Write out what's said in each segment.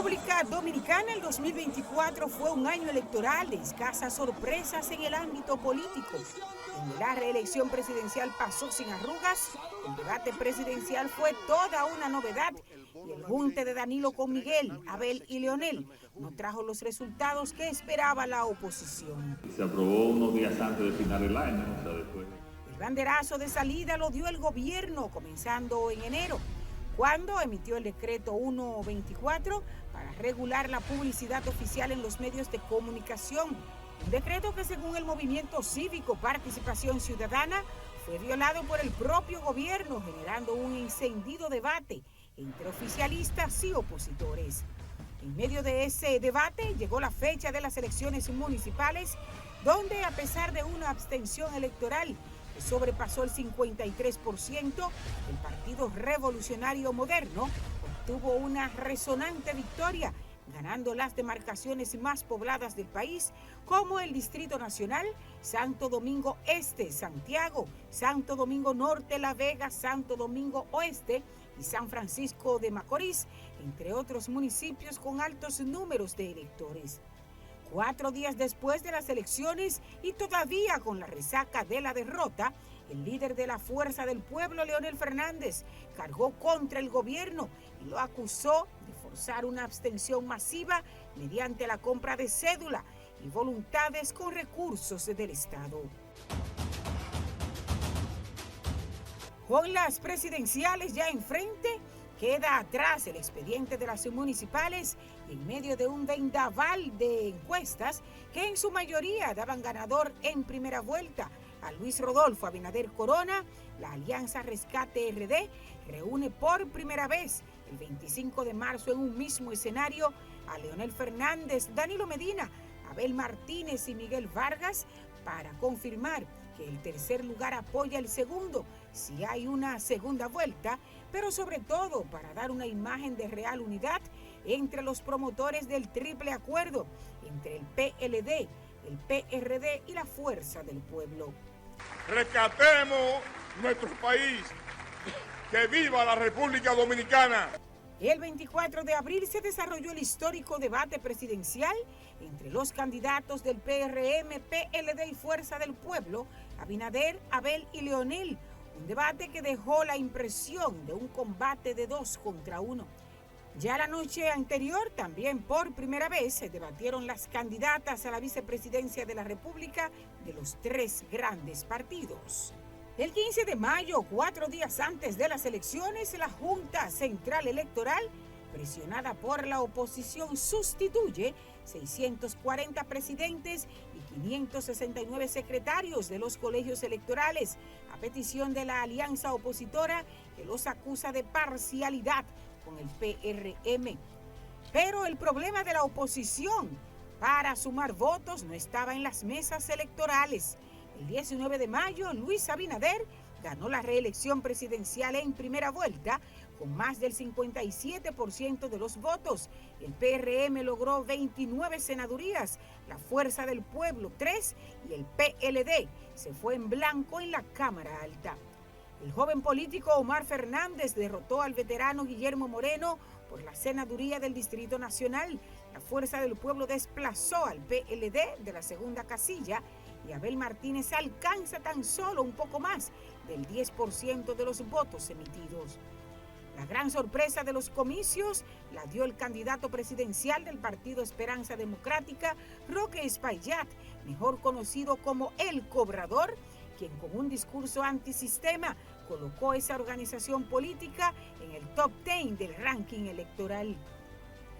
República Dominicana, el 2024 fue un año electoral de escasas sorpresas en el ámbito político. Donde la reelección presidencial pasó sin arrugas, el debate presidencial fue toda una novedad y el junte de Danilo con Miguel, Abel y Leonel no trajo los resultados que esperaba la oposición. Se aprobó unos días antes de final del año, o sea, después. El banderazo de salida lo dio el gobierno comenzando en enero, cuando emitió el decreto 124 para regular la publicidad oficial en los medios de comunicación. Un decreto que, según el movimiento cívico Participación Ciudadana, fue violado por el propio gobierno, generando un encendido debate entre oficialistas y opositores. En medio de ese debate llegó la fecha de las elecciones municipales, donde a pesar de una abstención electoral que sobrepasó el 53%, el Partido Revolucionario Moderno obtuvo una resonante victoria, ganando las demarcaciones más pobladas del país, como el Distrito Nacional, Santo Domingo Este, Santiago, Santo Domingo Norte, La Vega, Santo Domingo Oeste y San Francisco de Macorís, entre otros municipios con altos números de electores. 4 días después de las elecciones y todavía con la resaca de la derrota, el líder de la Fuerza del Pueblo, Leonel Fernández, cargó contra el gobierno y lo acusó de forzar una abstención masiva mediante la compra de cédula y voluntades con recursos del Estado. Con las presidenciales ya enfrente, queda atrás el expediente de las municipales en medio de un vendaval de encuestas que en su mayoría daban ganador en primera vuelta a Luis Rodolfo Abinader Corona. La Alianza Rescate RD reúne por primera vez el 25 de marzo en un mismo escenario a Leonel Fernández, Danilo Medina, Abel Martínez y Miguel Vargas para confirmar que el tercer lugar apoya el segundo si hay una segunda vuelta, pero sobre todo para dar una imagen de real unidad entre los promotores del triple acuerdo entre el PLD, el PRD y la Fuerza del Pueblo. Rescatemos nuestro país. ¡Que viva la República Dominicana! El 24 de abril se desarrolló el histórico debate presidencial entre los candidatos del PRM, PLD y Fuerza del Pueblo, Abinader, Abel y Leonel. Un debate que dejó la impresión de un combate de 2 contra 1. Ya la noche anterior, también por primera vez, se debatieron las candidatas a la vicepresidencia de la República de los 3 grandes partidos. El 15 de mayo, 4 días antes de las elecciones, la Junta Central Electoral, presionada por la oposición, sustituye 640 presidentes y 569 secretarios de los colegios electorales, a petición de la alianza opositora que los acusa de parcialidad con el PRM. Pero el problema de la oposición para sumar votos no estaba en las mesas electorales. El 19 de mayo, Luis Abinader ganó la reelección presidencial en primera vuelta con más del 57% de los votos. El PRM logró 29 senadurías, la Fuerza del Pueblo 3 y el PLD se fue en blanco en la Cámara Alta. El joven político Omar Fernández derrotó al veterano Guillermo Moreno por la senaduría del Distrito Nacional. La Fuerza del Pueblo desplazó al PLD de la segunda casilla y Abel Martínez alcanza tan solo un poco más del 10% de los votos emitidos. La gran sorpresa de los comicios la dio el candidato presidencial del Partido Esperanza Democrática, Roque Espaillat, mejor conocido como El Cobrador, quien con un discurso antisistema colocó esa organización política en el top 10 del ranking electoral.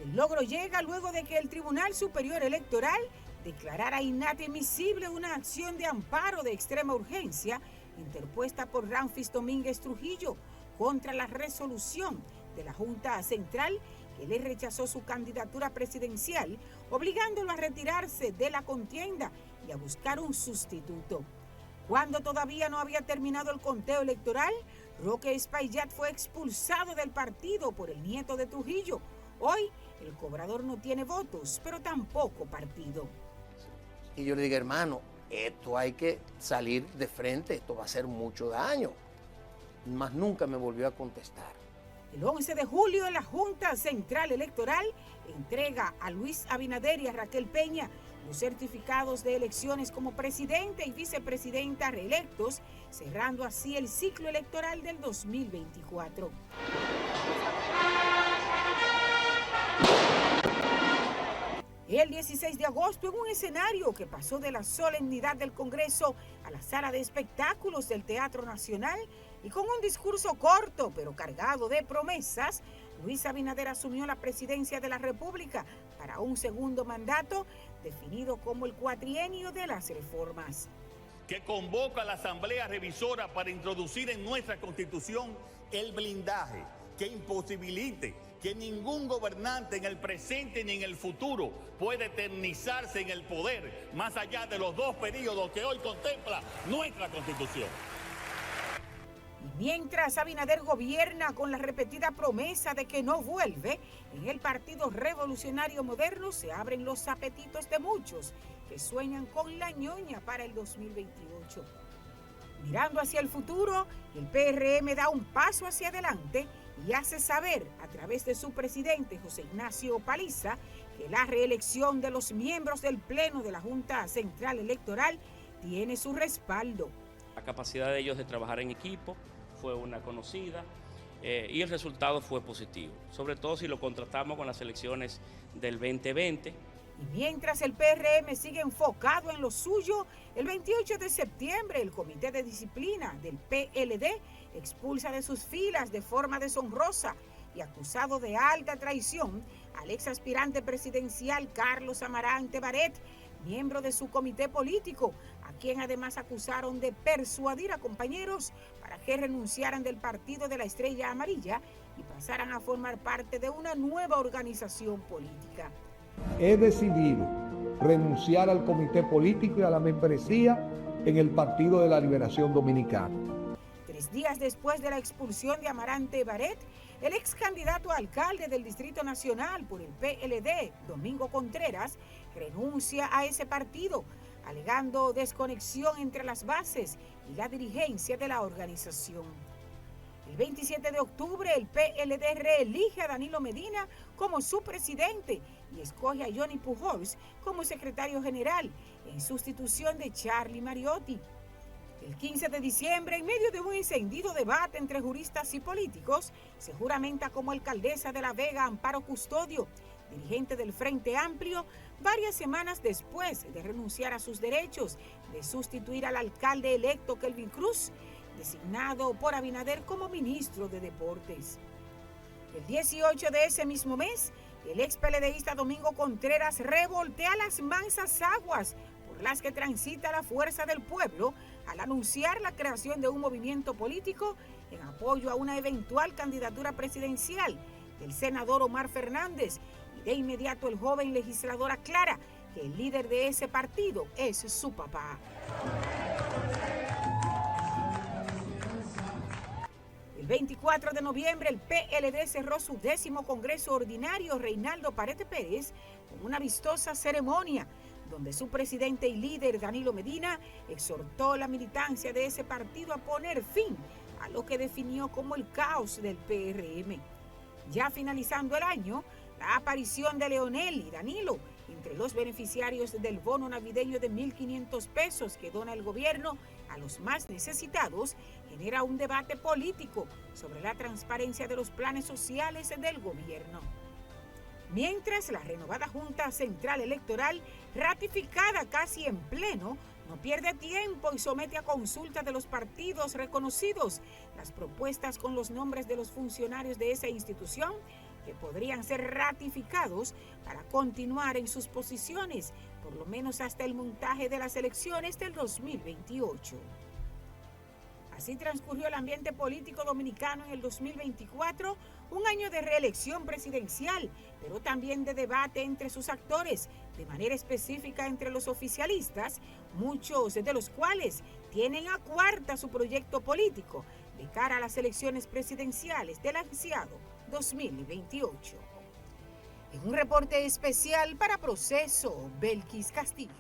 El logro llega luego de que el Tribunal Superior Electoral declarara inadmisible una acción de amparo de extrema urgencia interpuesta por Ramfis Domínguez Trujillo contra la resolución de la Junta Central que le rechazó su candidatura presidencial, obligándolo a retirarse de la contienda y a buscar un sustituto. Cuando todavía no había terminado el conteo electoral, Roque Espaillat fue expulsado del partido por el nieto de Trujillo. Hoy, el Cobrador no tiene votos, pero tampoco partido. Y yo le digo, hermano, esto hay que salir de frente, esto va a hacer mucho daño. Más nunca me volvió a contestar. El 11 de julio, la Junta Central Electoral entrega a Luis Abinader y a Raquel Peña los certificados de elecciones como presidente y vicepresidenta reelectos, cerrando así el ciclo electoral del 2024. El 16 de agosto, en un escenario que pasó de la solemnidad del Congreso a la sala de espectáculos del Teatro Nacional y con un discurso corto pero cargado de promesas, Luis Abinader asumió la presidencia de la República para un segundo mandato definido como el cuatrienio de las reformas. Que convoca a la Asamblea Revisora para introducir en nuestra Constitución el blindaje que imposibilite que ningún gobernante en el presente ni en el futuro puede eternizarse en el poder más allá de los 2 periodos que hoy contempla nuestra Constitución. Y mientras Abinader gobierna con la repetida promesa de que no vuelve, en el Partido Revolucionario Moderno se abren los apetitos de muchos que sueñan con la ñoña para el 2028. Mirando hacia el futuro, el PRM da un paso hacia adelante y hace saber a través de su presidente José Ignacio Paliza que la reelección de los miembros del Pleno de la Junta Central Electoral tiene su respaldo. La capacidad de ellos de trabajar en equipo fue una conocida y el resultado fue positivo, sobre todo si lo contrastamos con las elecciones del 2020. Y mientras el PRM sigue enfocado en lo suyo, el 28 de septiembre el Comité de Disciplina del PLD expulsa de sus filas de forma deshonrosa y acusado de alta traición al ex aspirante presidencial Carlos Amarante Barret, miembro de su comité político, a quien además acusaron de persuadir a compañeros para que renunciaran del Partido de la Estrella Amarilla y pasaran a formar parte de una nueva organización política. He decidido renunciar al comité político y a la membresía en el Partido de la Liberación Dominicana. 3 días después de la expulsión de Amarante Barret, el ex candidato a alcalde del Distrito Nacional por el PLD, Domingo Contreras, renuncia a ese partido, alegando desconexión entre las bases y la dirigencia de la organización. El 27 de octubre, el PLD reelige a Danilo Medina como su presidente y escoge a Johnny Pujols como secretario general en sustitución de Charlie Mariotti. El 15 de diciembre, en medio de un encendido debate entre juristas y políticos, se juramenta como alcaldesa de La Vega Amparo Custodio, dirigente del Frente Amplio, varias semanas después de renunciar a sus derechos de sustituir al alcalde electo Kelvin Cruz, designado por Abinader como ministro de Deportes. El 18 de ese mismo mes, el ex PLDista Domingo Contreras revoltea las mansas aguas por las que transita la fuerza del pueblo al anunciar la creación de un movimiento político en apoyo a una eventual candidatura presidencial del senador Omar Fernández, y de inmediato el joven legislador aclara que el líder de ese partido es su papá. El 24 de noviembre, el PLD cerró su 10º Congreso Ordinario Reinaldo Parete Pérez con una vistosa ceremonia donde su presidente y líder Danilo Medina exhortó a la militancia de ese partido a poner fin a lo que definió como el caos del PRM. Ya finalizando el año, la aparición de Leonel y Danilo entre los beneficiarios del bono navideño de 1.500 pesos que dona el gobierno a los más necesitados genera un debate político sobre la transparencia de los planes sociales del gobierno. Mientras la renovada Junta Central Electoral, ratificada casi en pleno, no pierde tiempo y somete a consulta de los partidos reconocidos las propuestas con los nombres de los funcionarios de esa institución que podrían ser ratificados para continuar en sus posiciones, por lo menos hasta el montaje de las elecciones del 2028. Así transcurrió el ambiente político dominicano en el 2024, un año de reelección presidencial, pero también de debate entre sus actores, de manera específica entre los oficialistas, muchos de los cuales tienen a cuarta su proyecto político de cara a las elecciones presidenciales del ansiado 2028. En un reporte especial para Proceso, Belkis Castillo.